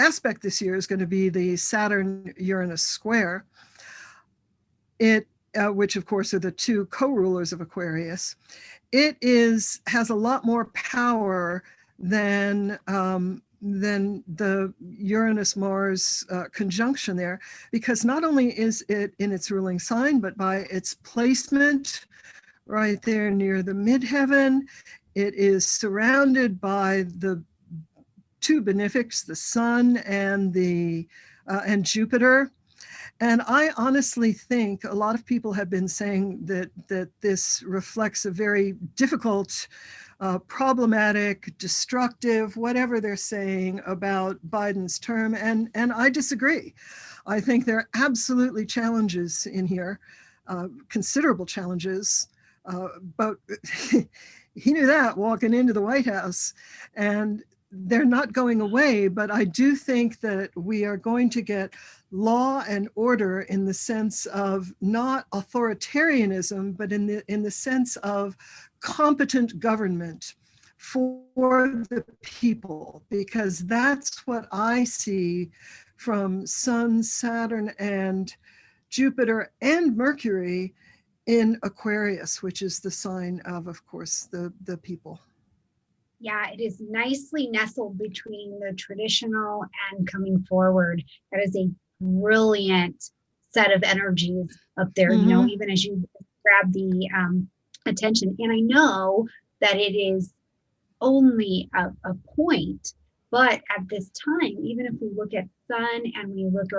aspect this year is going to be the Saturn-Uranus square, which of course are the two co-rulers of Aquarius. It has a lot more power than the Uranus-Mars conjunction there, because not only is it in its ruling sign, but by its placement right there near the midheaven, it is surrounded by the two benefics, the Sun and Jupiter. And I honestly think a lot of people have been saying that this reflects a very difficult, problematic, destructive, whatever they're saying about Biden's term. And I disagree. I think there are absolutely challenges in here, considerable challenges, but he knew that walking into the White House. And they're not going away, but I do think that we are going to get law and order in the sense of not authoritarianism, but in the sense of competent government for the people, because that's what I see from Sun, Saturn, and Jupiter and Mercury in Aquarius, which is the sign of course, the people. Yeah, it is nicely nestled between the traditional and coming forward. That is a brilliant set of energies up there, Mm-hmm. Even as you grab the attention. And I know that it is only a point, but at this time, even if we look at Sun and we look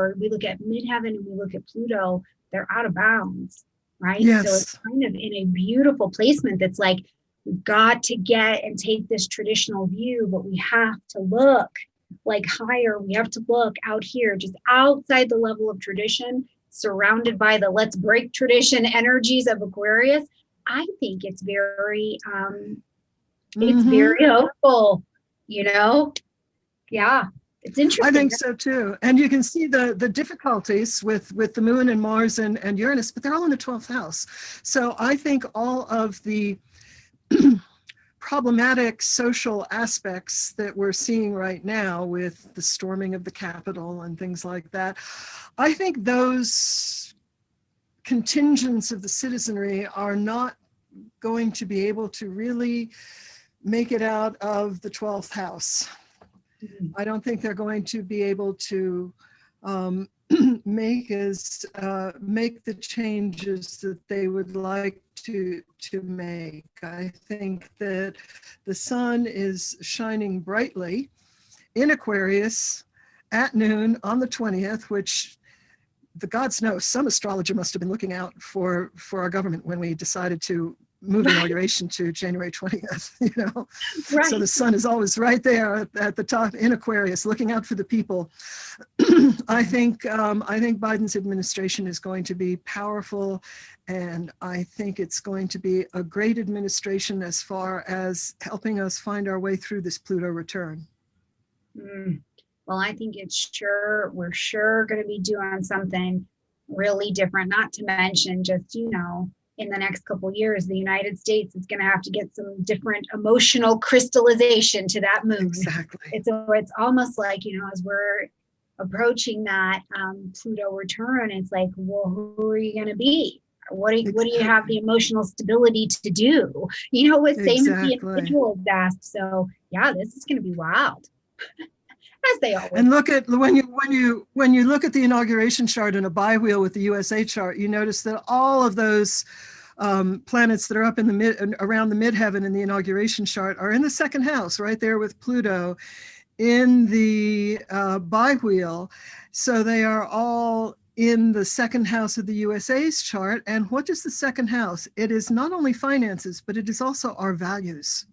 at midheaven and we look at Pluto, they're out of bounds, right? Yes. So it's kind of in a beautiful placement that's like, we've got to get and take this traditional view, but we have to look like higher. We have to look out here, just outside the level of tradition, surrounded by the let's break tradition energies of Aquarius. I think it's very, it's very hopeful, Yeah, it's interesting. I think so too. And you can see the difficulties with the Moon and Mars and Uranus, but they're all in the 12th house. So I think all of the problematic social aspects that we're seeing right now with the storming of the Capitol and things like that, I think those contingents of the citizenry are not going to be able to really make it out of the 12th house. I don't think they're going to be able to make the changes that they would like to make. I think that the sun is shining brightly in Aquarius at noon on the 20th, which the gods know some astrologer must have been looking out for our government when we decided to move inauguration to January 20th, you know. Right. So the sun is always right there at the top in Aquarius, looking out for the people. I think Biden's administration is going to be powerful, and I think it's going to be a great administration as far as helping us find our way through this Pluto return. Well, I think we're sure going to be doing something really different, not to mention just, you know, in the next couple of years, the United States is going to have to get some different emotional crystallization to that moon. Exactly. It's almost like, you know, as we're approaching that Pluto return, it's like, well, who are you going to be? What do you have the emotional stability to do? You know, with same as the individual is asked. So yeah, this is going to be wild. As they always. And look at when you look at the inauguration chart in a bi-wheel with the USA chart, you notice that all of those planets that are up in the around the midheaven in the inauguration chart are in the second house, right there with Pluto in the bi-wheel. So they are all in the second house of the USA's chart. And what is the second house? It is not only finances, but it is also our values.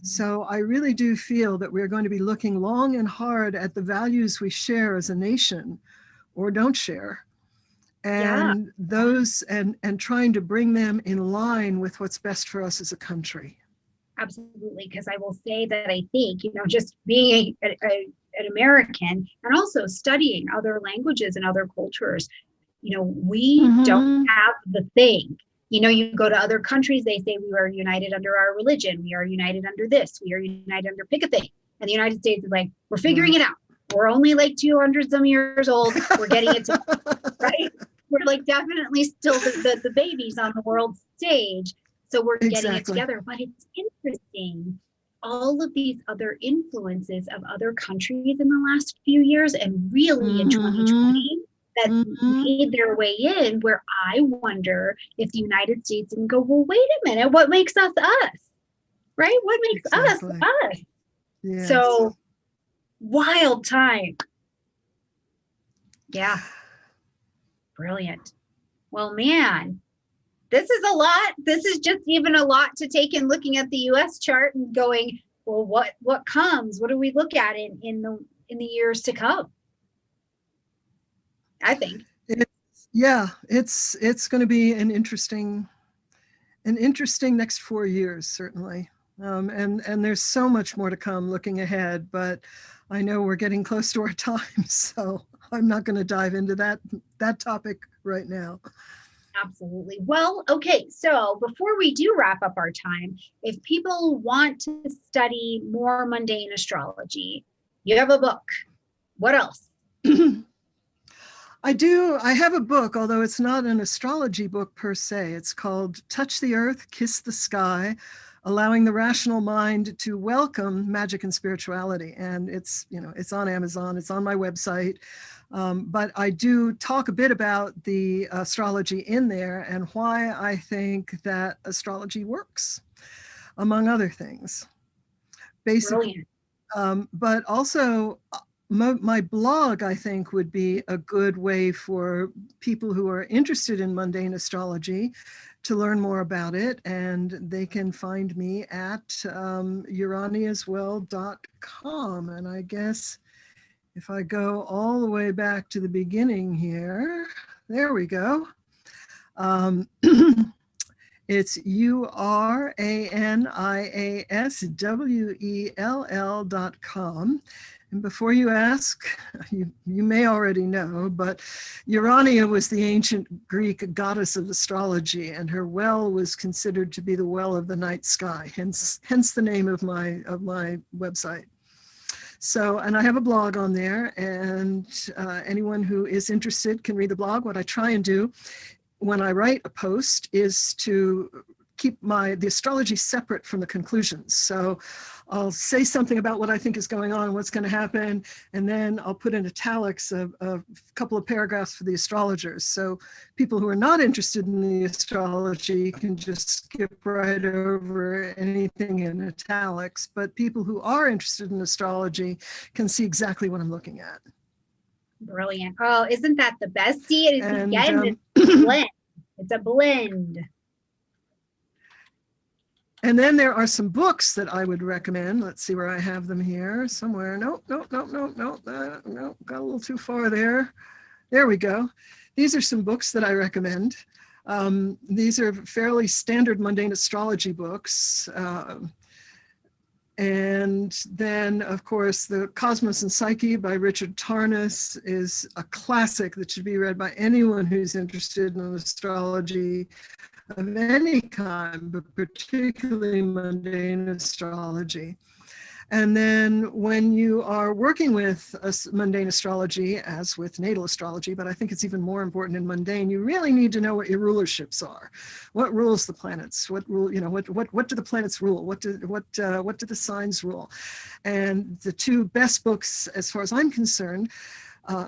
So I really do feel that we're going to be looking long and hard at the values we share as a nation or don't share, and and trying to bring them in line with what's best for us as a country. Absolutely, because I will say that I think, you know, just being an American and also studying other languages and other cultures, you know, we don't have the thing. You know, you go to other countries, they say we are united under our religion. We are united under this. We are united under pick a thing. And the United States is like, we're figuring it out. We're only like 200 some years old. We're getting it to, right? We're like definitely still the babies on the world stage. So we're getting it together. But it's interesting, all of these other influences of other countries in the last few years, and really in 2020, that made their way in, where I wonder if the United States can go, well, wait a minute, what makes us us? Right? What makes us us? Yes. So wild time. Yeah. Brilliant. Well, man, this is a lot. This is just even a lot to take in, looking at the US chart and going, well, what comes? What do we look at in the years to come? I think. It's going to be an interesting next 4 years, certainly. And there's so much more to come looking ahead, but I know we're getting close to our time, so I'm not going to dive into that topic right now. Absolutely. Well, okay. So before we do wrap up our time, if people want to study more mundane astrology, you have a book. What else? I do. I have a book, although it's not an astrology book per se. It's called Touch the Earth, Kiss the Sky, Allowing the Rational Mind to Welcome Magic and Spirituality. And it's on Amazon, it's on my website. But I do talk a bit about the astrology in there and why I think that astrology works, among other things. Basically, but also my blog, I think, would be a good way for people who are interested in mundane astrology to learn more about it. And they can find me at uraniaswell.com. And I guess if I go all the way back to the beginning here, there we go. It's uraniaswell.com. And before you ask, you may already know, but Urania was the ancient Greek goddess of astrology, and her well was considered to be the well of the night sky, hence the name of my website. So, and I have a blog on there, and anyone who is interested can read the blog. What I try and do when I write a post is to keep the astrology separate from the conclusions. So I'll say something about what I think is going on, what's going to happen, and then I'll put in italics a couple of paragraphs for the astrologers. So people who are not interested in the astrology can just skip right over anything in italics, but people who are interested in astrology can see exactly what I'm looking at. Brilliant. Oh, isn't that the best? See, it is again, it's a blend. It's a blend. And then there are some books that I would recommend. Let's see where I have them here somewhere. Nope, got a little too far there. There we go. These are some books that I recommend. These are fairly standard mundane astrology books. And then, of course, The Cosmos and Psyche by Richard Tarnas is a classic that should be read by anyone who's interested in astrology of any kind, but particularly mundane astrology. And then when you are working with mundane astrology, as with natal astrology, but I think it's even more important in mundane, you really need to know what your rulerships are. What rules the planets? What rule, what do the planets rule? What do the signs rule? And the two best books, as far as I'm concerned,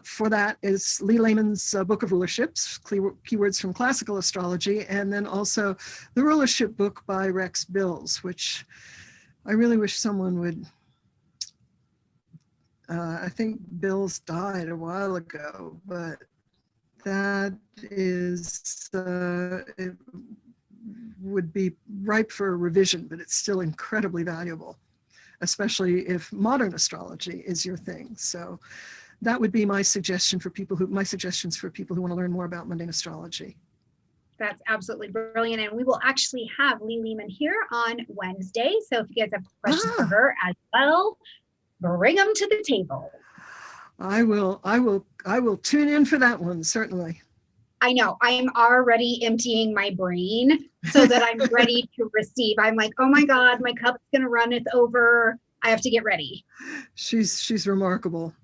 for that is Lee Lehman's Book of Rulerships, Keywords from Classical Astrology, and then also the Rulership book by Rex Bills, which I really wish someone would, I think Bills died a while ago, but that is, it would be ripe for a revision, but it's still incredibly valuable, especially if modern astrology is your thing. So that would be my suggestions for people who want to learn more about mundane astrology. That's absolutely brilliant. And we will actually have Lee Lehman here on Wednesday. So if you guys have questions for her as well, bring them to the table. I will tune in for that one, certainly. I know. I'm already emptying my brain so that I'm ready to receive. I'm like, oh my God, my cup's gonna run, it's over. I have to get ready. She's remarkable.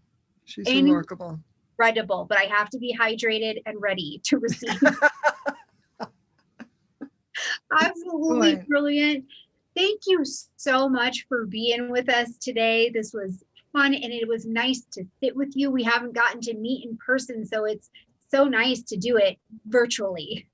She's remarkable. Incredible, but I have to be hydrated and ready to receive. Absolutely brilliant. Thank you so much for being with us today. This was fun and it was nice to sit with you. We haven't gotten to meet in person, so it's so nice to do it virtually.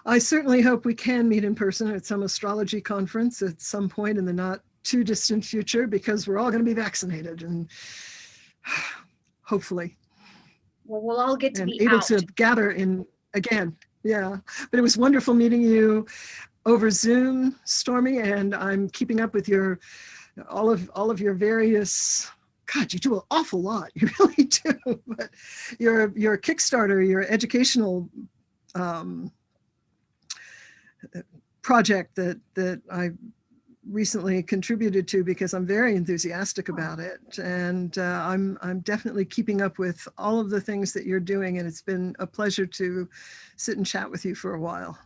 I certainly hope we can meet in person at some astrology conference at some point in the not too distant future, because we're all going to be vaccinated and hopefully. Well, we'll all get to be able out. to gather in again. Yeah, but it was wonderful meeting you over Zoom, Stormy, and I'm keeping up with all of your various. God, you do an awful lot. You really do. But your Kickstarter, your educational project that I recently contributed to because I'm very enthusiastic about it, and I'm definitely keeping up with all of the things that you're doing, and it's been a pleasure to sit and chat with you for a while.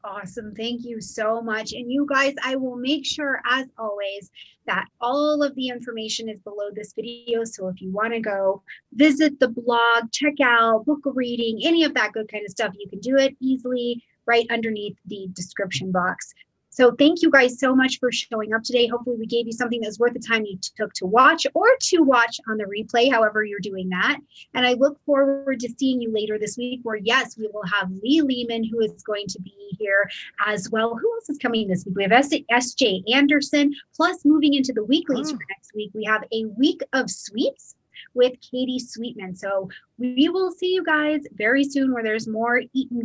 Awesome. Thank you so much. And you guys, I will make sure, as always, that all of the information is below this video. So if you want to go visit the blog, check out, book a reading, any of that good kind of stuff, you can do it easily right underneath the description box. So thank you guys so much for showing up today. Hopefully we gave you something that's worth the time you took to watch or to watch on the replay, however you're doing that. And I look forward to seeing you later this week where, yes, we will have Lee Lehman, who is going to be here as well. Who else is coming this week? We have S.J. Anderson, plus moving into the weeklies for next week. We have a week of sweets with Katie Sweetman. So we will see you guys very soon where there's more eating